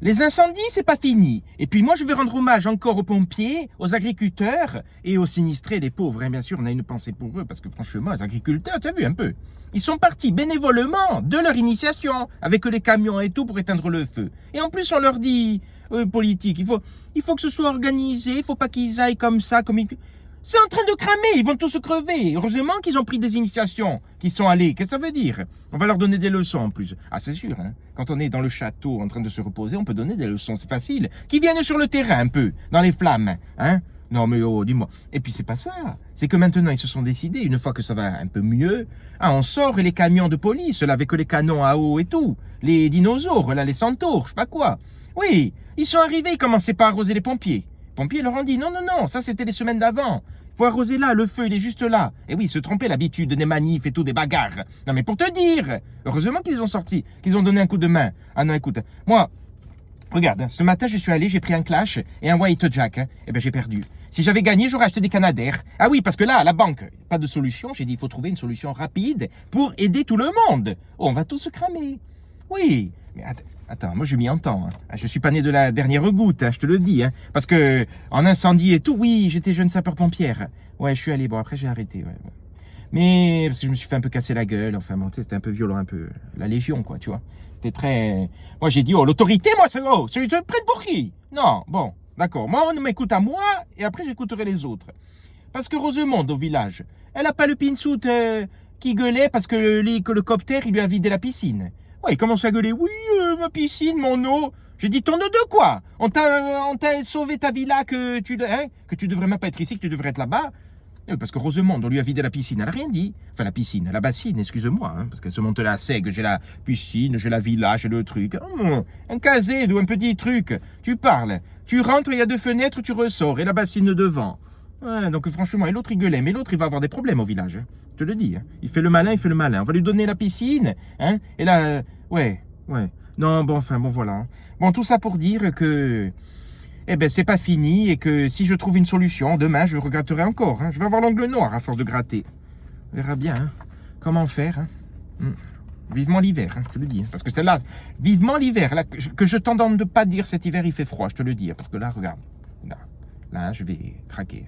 Les incendies, c'est pas fini. Et puis moi, je veux rendre hommage encore aux pompiers, aux agriculteurs et aux sinistrés, les pauvres. Hein, bien sûr, on a une pensée pour eux parce que franchement, les agriculteurs, tu as vu un peu, ils sont partis bénévolement de leur initiation avec les camions et tout pour éteindre le feu. Et en plus, on leur dit, politique, il faut que ce soit organisé, il faut pas qu'ils aillent comme ça, comme ils... C'est en train de cramer, ils vont tous se crever. Heureusement qu'ils ont pris des initiations, qu'ils sont allés. Qu'est-ce que ça veut dire? On va leur donner des leçons en plus. Ah, c'est sûr, hein. Quand on est dans le château en train de se reposer, on peut donner des leçons, c'est facile. Qu'ils viennent sur le terrain un peu, dans les flammes, hein. Non mais oh, dis-moi. Et puis c'est pas ça. C'est que maintenant ils se sont décidés, une fois que ça va un peu mieux, ah, on sort les camions de police, là, avec les canons à eau et tout. Les dinosaures, là, les centaures, je sais pas quoi. Oui, ils sont arrivés, ils commençaient pas à arroser les pompiers. Les pompiers leur ont dit, non, non, non, ça c'était les semaines d'avant. Faut arroser là, le feu, il est juste là. Et oui, se tromper l'habitude des manifs et tout, des bagarres. Non mais pour te dire, heureusement qu'ils ont sorti, qu'ils ont donné un coup de main. Ah non, écoute, moi, regarde, ce matin je suis allé, j'ai pris un clash et un white jack. Hein. Eh ben j'ai perdu. Si j'avais gagné, j'aurais acheté des Canadair. Ah oui, parce que là, à la banque, pas de solution. J'ai dit, il faut trouver une solution rapide pour aider tout le monde. Oh, on va tous se cramer. Oui, mais attends, moi je m'y entends. Hein. Je suis pas né de la dernière goutte, hein, je te le dis. Hein. Parce que en incendie et tout, oui, j'étais jeune sapeur-pompière. Ouais, je suis allé. Bon, après j'ai arrêté. Ouais. Mais parce que je me suis fait un peu casser la gueule. Enfin, bon, tu sais, c'était un peu violent, un peu la Légion, quoi, tu vois. C'était très. Moi, j'ai dit, oh, l'autorité, moi, c'est oh, je te prenne pour qui? Non, bon, d'accord. Moi, on m'écoute à moi et après j'écouterai les autres. Parce que Rosemonde, au village, elle a pas le pinsout qui gueulait parce que l'hélicoptère, il lui a vidé la piscine. Ouais, il commence à gueuler, oui, ma piscine, mon eau. J'ai dit, ton eau de quoi? On t'a sauvé ta villa que tu devrais même pas être ici, que tu devrais être là-bas. Parce que Rosemonde, on lui a vidé la piscine, elle a rien dit. Enfin, la piscine, la bassine, excuse-moi, hein, parce qu'elle se monte la seigue, j'ai la piscine, j'ai la villa, j'ai le truc. Un casé ou un petit truc. Tu parles, tu rentres, il y a 2 fenêtres, tu ressors, et la bassine devant. Ouais, donc franchement, et l'autre il gueulait, mais l'autre il va avoir des problèmes au village, hein. Je te le dis. Hein. Il fait le malin, il fait le malin. On va lui donner la piscine, hein. Et là, ouais. Non, bon, enfin, bon, voilà. Hein. Bon, tout ça pour dire que, eh ben, c'est pas fini et que si je trouve une solution, demain, je regretterai encore. Hein. Je vais avoir l'ongle noir à force de gratter. On verra bien, hein. Comment faire, hein. Vivement l'hiver, hein, je te le dis. Hein. Parce que c'est là, vivement l'hiver, là, que je t'entende de pas dire cet hiver, il fait froid, je te le dis. Hein. Parce que là, regarde, là, je vais craquer.